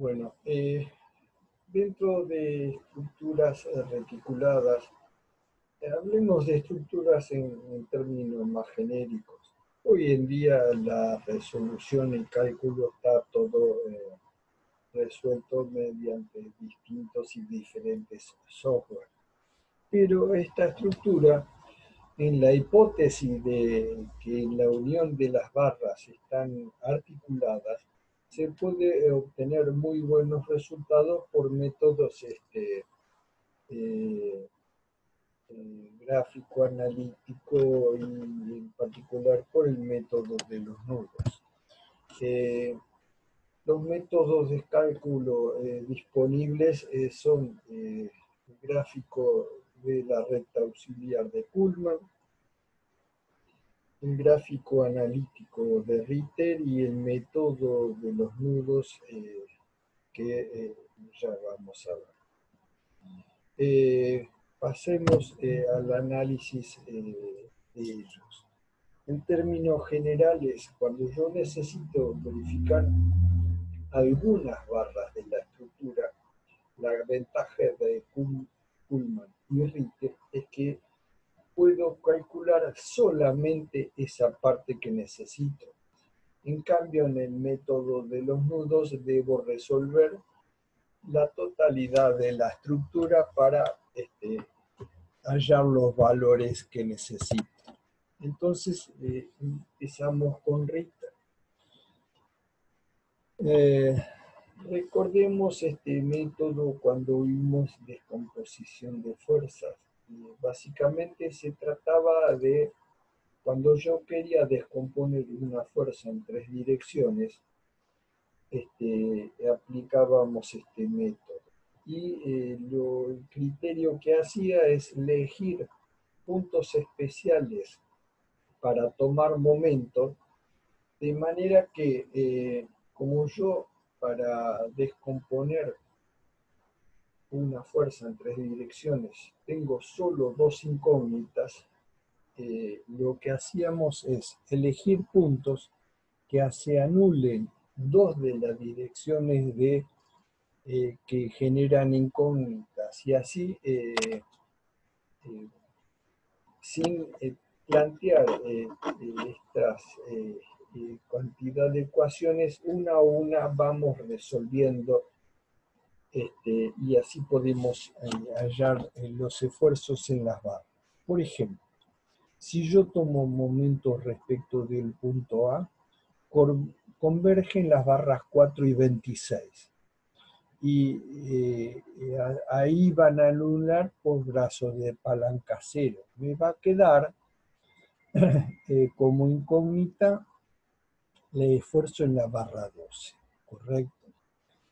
Bueno, dentro de estructuras reticuladas, hablemos de estructuras en términos más genéricos. Hoy en día la resolución y cálculo está todo resuelto mediante distintos y diferentes software. Pero esta estructura, en la hipótesis de que la unión de las barras están articuladas, se puede obtener muy buenos resultados por métodos eh, gráfico analítico y en particular por el método de los nudos. Los métodos de cálculo disponibles son el gráfico de la recta auxiliar de Kuhlmann, el gráfico analítico de Ritter y el método de los nudos que ya vamos a ver. Pasemos al análisis de ellos. En términos generales, cuando yo necesito verificar algunas barras de la estructura, la ventaja de Kuhlmann y Ritter es que puedo calcular solamente esa parte que necesito. En cambio, en el método de los nudos debo resolver la totalidad de la estructura para hallar los valores que necesito. Entonces, empezamos con Ritter. Recordemos este método cuando vimos descomposición de fuerzas. Básicamente se trataba de, cuando yo quería descomponer una fuerza en tres direcciones, aplicábamos este método. Y el criterio que hacía es elegir puntos especiales para tomar momento, de manera que como yo para descomponer una fuerza en tres direcciones tengo solo dos incógnitas, lo que hacíamos es elegir puntos que se anulen dos de las direcciones que generan incógnitas y así sin plantear estas cantidad de ecuaciones, una a una vamos resolviendo y así podemos hallar los esfuerzos en las barras. Por ejemplo, si yo tomo momentos respecto del punto A, convergen las barras 4 y 26. Y ahí van a anular por brazos de palanca cero. Me va a quedar como incógnita el esfuerzo en la barra 12, ¿correcto?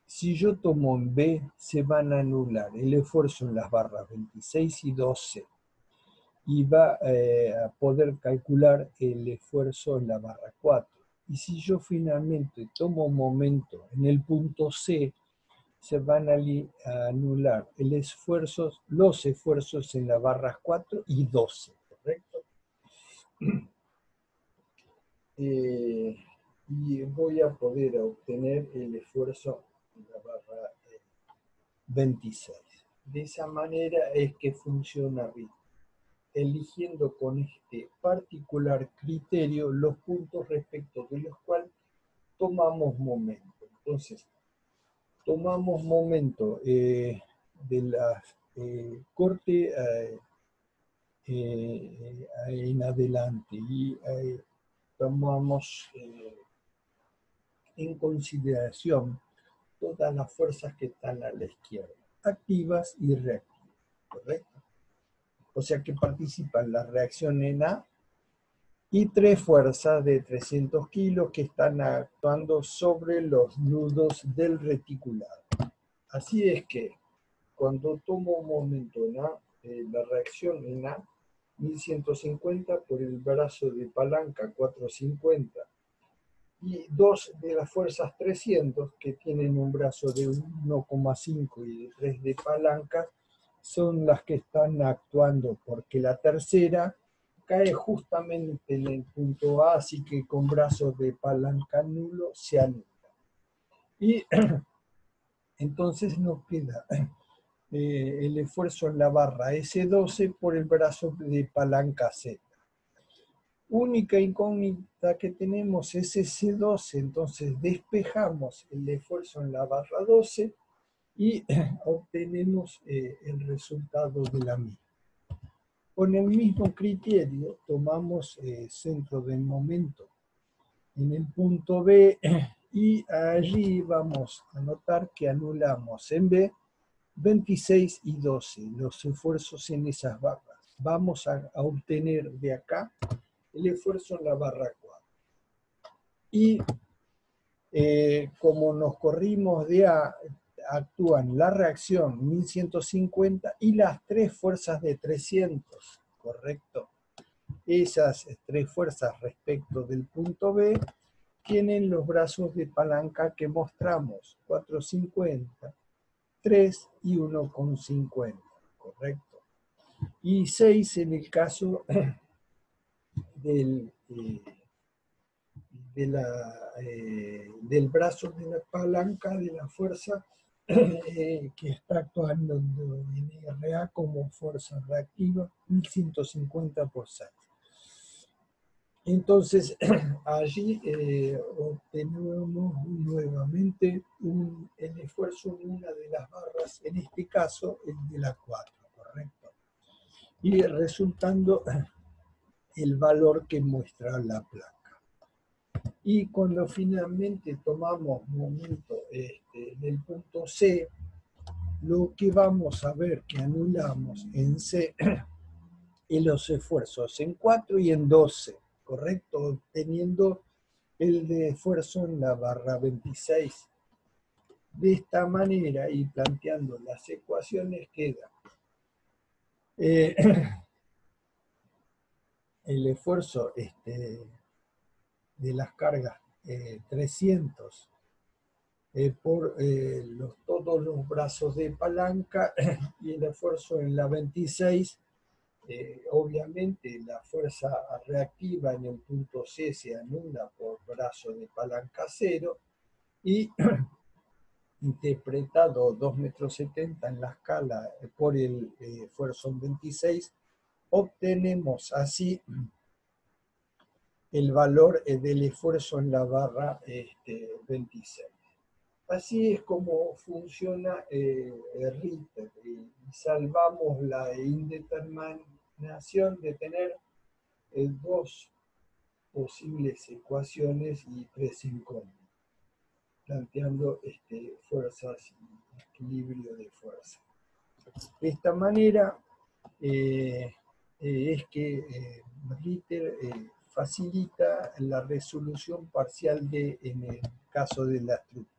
Si yo tomo en B, se van a anular el esfuerzo en las barras 26 y 12 y va a poder calcular el esfuerzo en la barra 4. Y si yo finalmente tomo un momento en el punto C, se van a anular los esfuerzos en las barras 4 y 12, ¿correcto? Y voy a poder obtener el esfuerzo en la barra 26. De esa manera es que funciona Ritter, eligiendo con este particular criterio los puntos respecto de los cuales tomamos momento. Entonces, tomamos momento de la corte en adelante y tomamos en consideración todas las fuerzas que están a la izquierda, activas y reactivas, ¿correcto? O sea que participan la reacción en A y tres fuerzas de 300 kilos que están actuando sobre los nudos del reticulado. Así es que cuando tomo un momento en A, la reacción en A, 1150 por el brazo de palanca 450 y dos de las fuerzas 300 que tienen un brazo de 1,5 y de 3 de palanca son las que están actuando porque la tercera cae justamente en el punto A, así que con brazos de palanca nulo se anula. Y Entonces nos queda el esfuerzo en la barra S12 por el brazo de palanca Z. Única incógnita que tenemos es ese 12, entonces despejamos el esfuerzo en la barra 12 y obtenemos el resultado de la misma. Con el mismo criterio tomamos centro del momento en el punto B y allí vamos a notar que anulamos en B 26 y 12 los esfuerzos en esas barras. Vamos a obtener de acá el esfuerzo en la barra 4. Y como nos corrimos de A, actúan la reacción 1150 y las tres fuerzas de 300, ¿correcto? Esas tres fuerzas respecto del punto B tienen los brazos de palanca que mostramos, 450, 3 y 1,50, ¿correcto? Y 6 en el caso del del brazo de la palanca de la fuerza que está actuando en RA como fuerza reactiva, 1150 por 6. Entonces, allí obtenemos nuevamente el esfuerzo en una de las barras, en este caso el de la 4, ¿correcto? Y resultando el valor que muestra la placa. Y cuando finalmente tomamos momento en el punto C, lo que vamos a ver que anulamos en C es los esfuerzos en 4 y en 12, ¿correcto? Obteniendo el de esfuerzo en la barra 26. De esta manera y planteando las ecuaciones queda el esfuerzo de las cargas 300 por todos los brazos de palanca y el esfuerzo en la 26, obviamente la fuerza reactiva en el punto C se anula por brazo de palanca 0 y interpretado 2,70 m en la escala por el esfuerzo en 26, obtenemos así el valor del esfuerzo en la barra 26. Así es como funciona Ritter y salvamos la indeterminación de tener dos posibles ecuaciones y tres incógnitas, planteando fuerzas y equilibrio de fuerza. De esta manera es que Ritter facilita la resolución parcial en el caso de la estructura.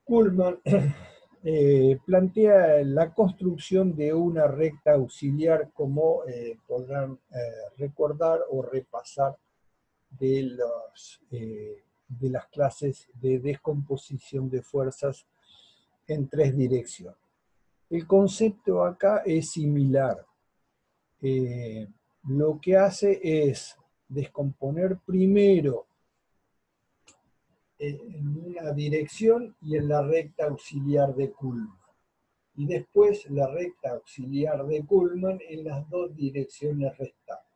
Kuhlmann plantea la construcción de una recta auxiliar, como podrán recordar o repasar de las clases de descomposición de fuerzas en tres direcciones. El concepto acá es similar. Lo que hace es descomponer primero en una dirección y en la recta auxiliar de Kuhlmann. Y después la recta auxiliar de Kuhlmann en las dos direcciones restantes,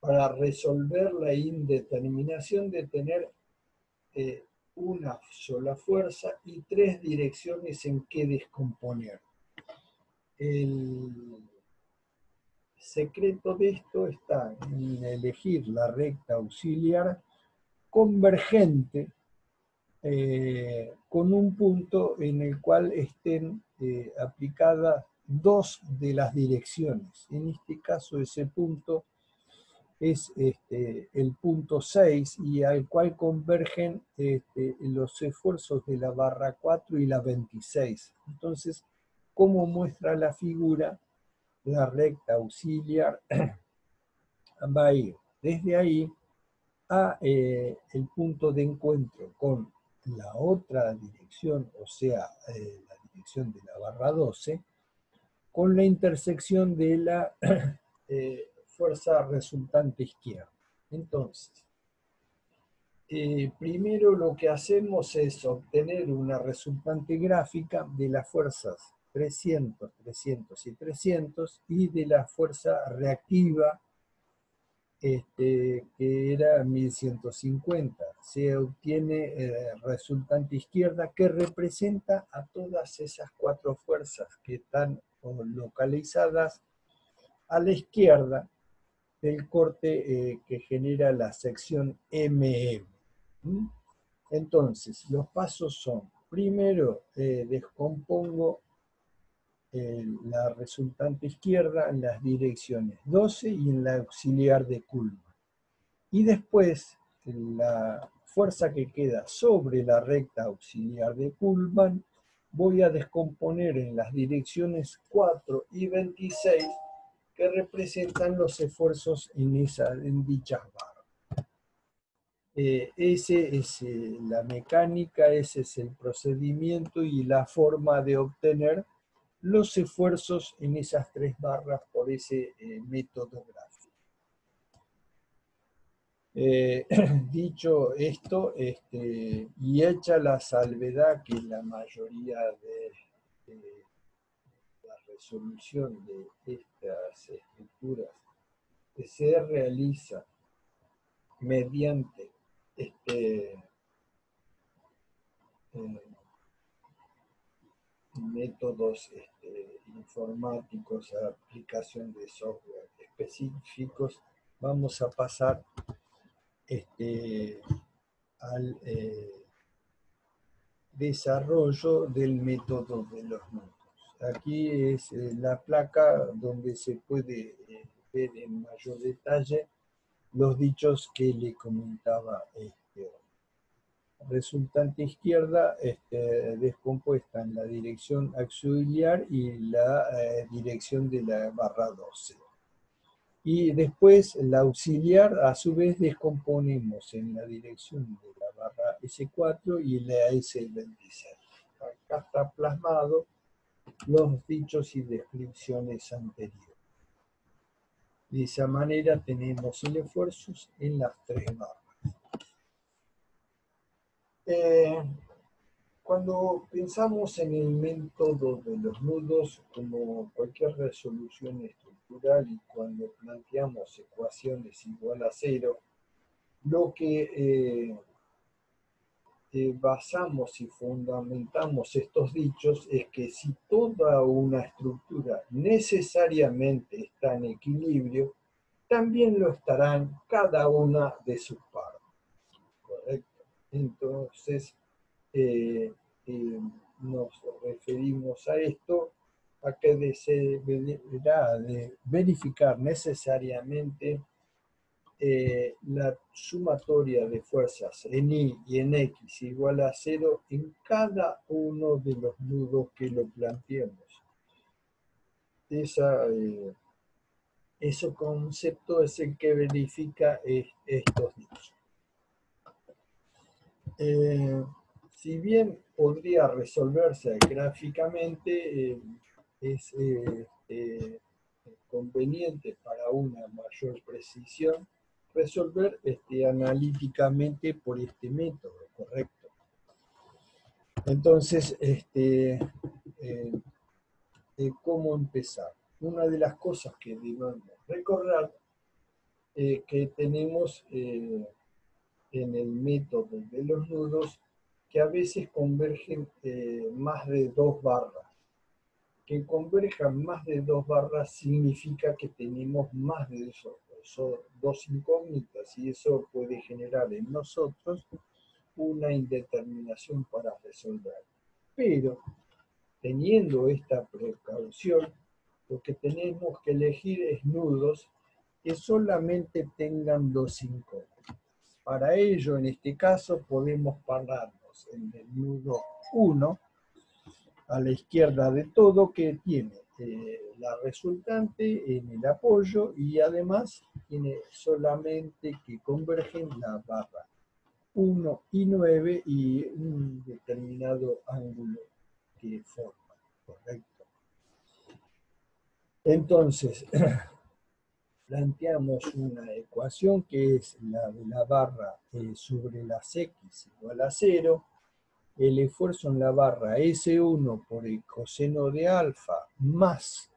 para resolver la indeterminación de tener una sola fuerza y tres direcciones en que descomponer. El secreto de esto está en elegir la recta auxiliar convergente con un punto en el cual estén aplicadas dos de las direcciones. En este caso ese punto es el punto 6 y al cual convergen los esfuerzos de la barra 4 y la 26. Entonces, como muestra la figura, la recta auxiliar va a ir desde ahí a el punto de encuentro con la otra dirección, o sea, la dirección de la barra 12, con la intersección de la fuerza resultante izquierda. Entonces, primero lo que hacemos es obtener una resultante gráfica de las fuerzas 300, 300 y 300 y de la fuerza reactiva que era 1150. Se obtiene resultante izquierda que representa a todas esas cuatro fuerzas que están localizadas a la izquierda del corte que genera la sección MM. Entonces, los pasos son, primero descompongo la resultante izquierda en las direcciones 12 y en la auxiliar de Coulomb. Y después, la fuerza que queda sobre la recta auxiliar de Coulomb, voy a descomponer en las direcciones 4 y 26, que representan los esfuerzos en dichas barras. Ese es la mecánica, ese es el procedimiento y la forma de obtener los esfuerzos en esas tres barras por ese método gráfico. Dicho esto, y hecha la salvedad que la mayoría de la resolución de estas estructuras se realiza mediante métodos informáticos, aplicación de software específicos, vamos a pasar al desarrollo del método de los nudos. Aquí es la placa donde se puede ver en mayor detalle los dichos que le comentaba. Resultante izquierda descompuesta en la dirección auxiliar y la dirección de la barra 12. Y después la auxiliar a su vez descomponemos en la dirección de la barra S4 y la S26. Acá está plasmado los dichos y descripciones anteriores. De esa manera tenemos el esfuerzo en las tres barras. Cuando pensamos en el método de los nudos como cualquier resolución estructural y cuando planteamos ecuaciones igual a cero, lo que basamos y fundamentamos estos dichos es que si toda una estructura necesariamente está en equilibrio, también lo estarán cada una de sus partes. ¿Correcto? Entonces, nos referimos a esto, a que se deberá de verificar necesariamente la sumatoria de fuerzas en Y y en X igual a 0 en cada uno de los nudos que lo planteemos. Ese concepto es el que verifica estos dichos. Si bien podría resolverse gráficamente, es conveniente para una mayor precisión resolver analíticamente por este método, ¿correcto? Entonces, ¿cómo empezar? Una de las cosas que debemos recordar que tenemos en el método de los nudos que a veces convergen más de dos barras. Que converjan más de dos barras significa que tenemos más de dos incógnitas y eso puede generar en nosotros una indeterminación para resolver. Pero teniendo esta precaución, lo que tenemos que elegir es nudos que solamente tengan dos incógnitas. Para ello, en este caso, podemos pararnos en el nudo 1, a la izquierda de todo, que tiene la resultante en el apoyo y además tiene solamente que convergen la barra 1 y 9 y un determinado ángulo que forma, ¿correcto? Entonces, planteamos una ecuación que es la de la barra sobre las x igual a 0, el esfuerzo en la barra S1 por el coseno de alfa más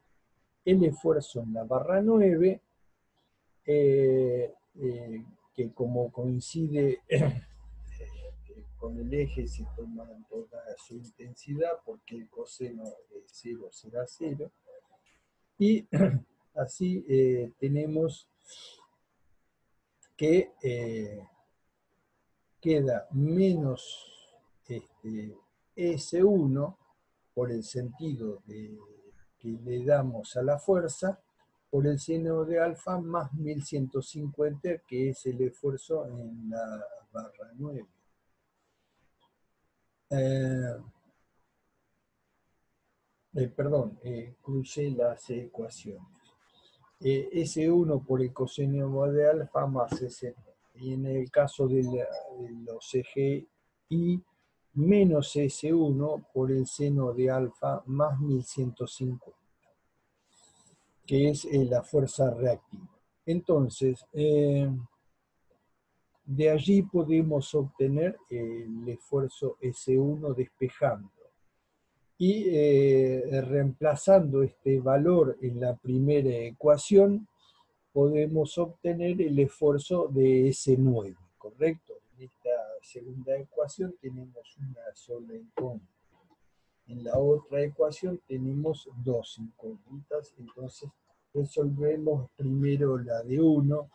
el esfuerzo en la barra 9, que como coincide con el eje se toma toda su intensidad porque el coseno de 0 será 0, y así tenemos que queda menos S1 por el sentido que le damos a la fuerza por el seno de alfa más 1150, que es el esfuerzo en la barra 9. Crucé las ecuaciones. S1 por el coseno de alfa más S9. Y en el caso de los ejes Y, menos S1 por el seno de alfa más 1150, que es la fuerza reactiva. Entonces, de allí podemos obtener el esfuerzo S1 despejando. Y reemplazando este valor en la primera ecuación, podemos obtener el esfuerzo de S9, ¿correcto? En esta segunda ecuación tenemos una sola incógnita. En la otra ecuación tenemos dos incógnitas, entonces resolvemos primero la de 1.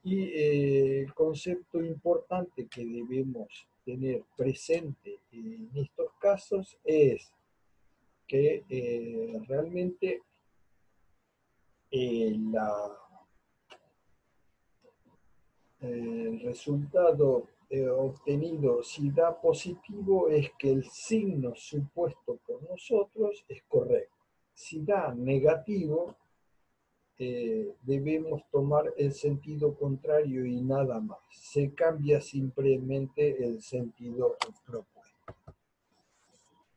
Y el concepto importante que debemos tener presente en estos casos es que realmente el resultado obtenido, si da positivo, es que el signo supuesto por nosotros es correcto. Si da negativo, debemos tomar el sentido contrario y nada más. Se cambia simplemente el sentido propuesto.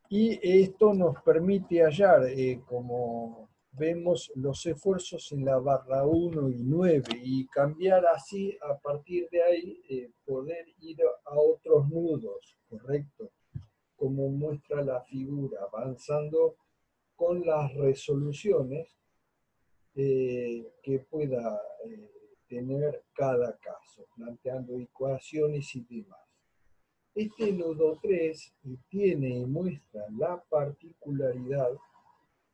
Y esto nos permite hallar, como vemos, los esfuerzos en la barra 1 y 9 y cambiar así, a partir de ahí, poder ir a otros nudos, ¿correcto? Como muestra la figura, avanzando con las resoluciones que pueda tener cada caso, planteando ecuaciones y demás. Este nudo 3 tiene y muestra la particularidad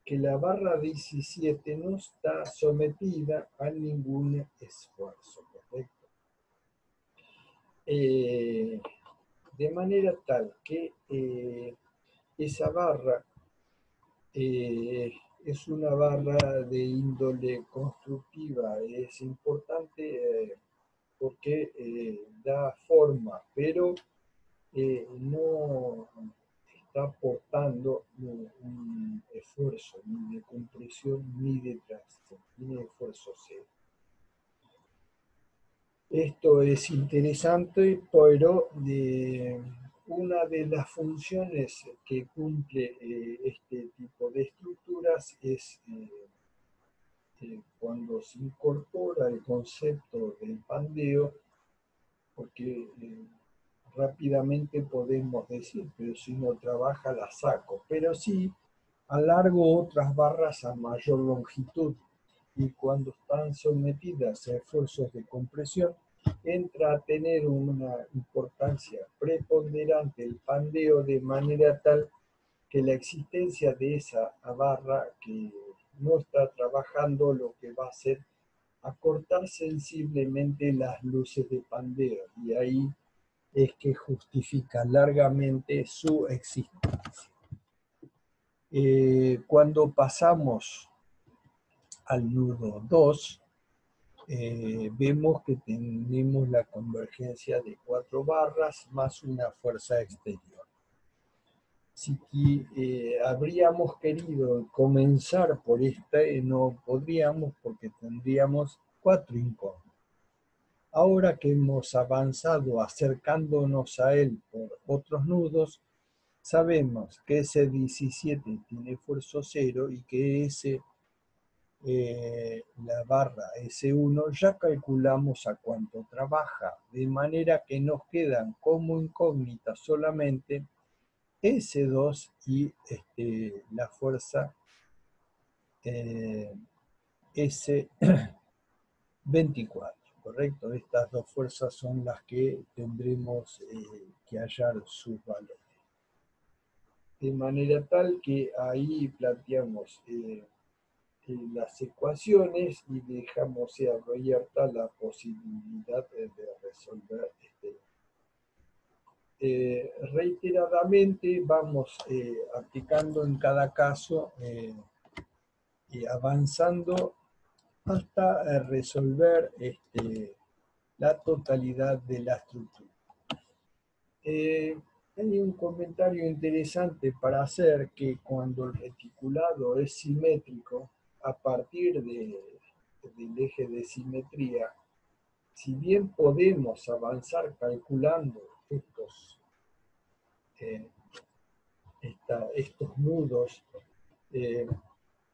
que la barra 17 no está sometida a ningún esfuerzo, ¿correcto? De manera tal que esa barra es una barra de índole constructiva, es importante porque da forma, pero no está aportando un esfuerzo ni de compresión ni de tracción, tiene esfuerzo cero. Esto es interesante, pero una de las funciones que cumple este tipo de estructuras es cuando se incorpora el concepto del pandeo, porque rápidamente podemos decir, pero si no trabaja la saco, pero sí alargo otras barras a mayor longitud, y cuando están sometidas a esfuerzos de compresión, entra a tener una importancia preponderante el pandeo, de manera tal que la existencia de esa barra que no está trabajando lo que va a hacer acortar sensiblemente las luces de pandeo, y ahí es que justifica largamente su existencia. Cuando pasamos al nudo 2, vemos que tenemos la convergencia de 4 barras más una fuerza exterior. Si habríamos querido comenzar por esta, no podríamos, porque tendríamos 4 incógnitas. Ahora que hemos avanzado acercándonos a él por otros nudos, sabemos que ese 17 tiene esfuerzo cero y que ese la barra S1, ya calculamos a cuánto trabaja, de manera que nos quedan como incógnitas solamente S2 y la fuerza S24, ¿correcto? Estas dos fuerzas son las que tendremos que hallar sus valores. De manera tal que ahí planteamos las ecuaciones y dejamos abierta la posibilidad de resolver reiteradamente vamos aplicando en cada caso y avanzando hasta resolver la totalidad de la estructura. Hay un comentario interesante para hacer que cuando el reticulado es simétrico, a partir del eje de simetría, si bien podemos avanzar calculando estos nudos,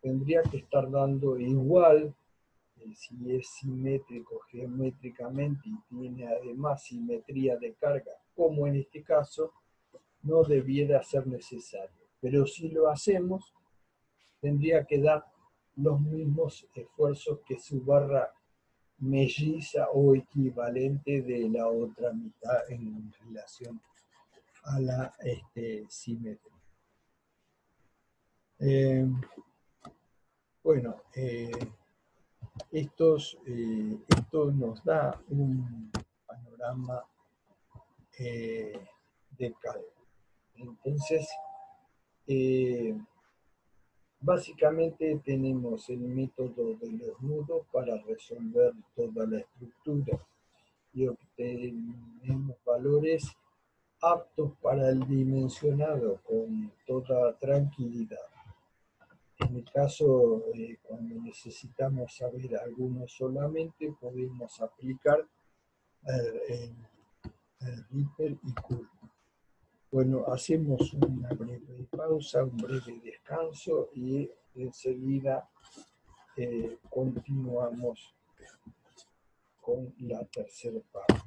tendría que estar dando igual si es simétrico geométricamente y tiene además simetría de carga, como en este caso, no debiera ser necesario. Pero si lo hacemos, tendría que dar los mismos esfuerzos que su barra melliza o equivalente de la otra mitad en relación a la simetría. Bueno, esto nos da un panorama de cálculo. Entonces, básicamente tenemos el método de los nudos para resolver toda la estructura y obtenemos valores aptos para el dimensionado con toda tranquilidad. En el caso, cuando necesitamos saber alguno solamente, podemos aplicar el Ripper y Coulomb. Bueno, hacemos una breve pausa, un breve descanso y enseguida continuamos con la tercera parte.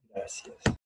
Gracias.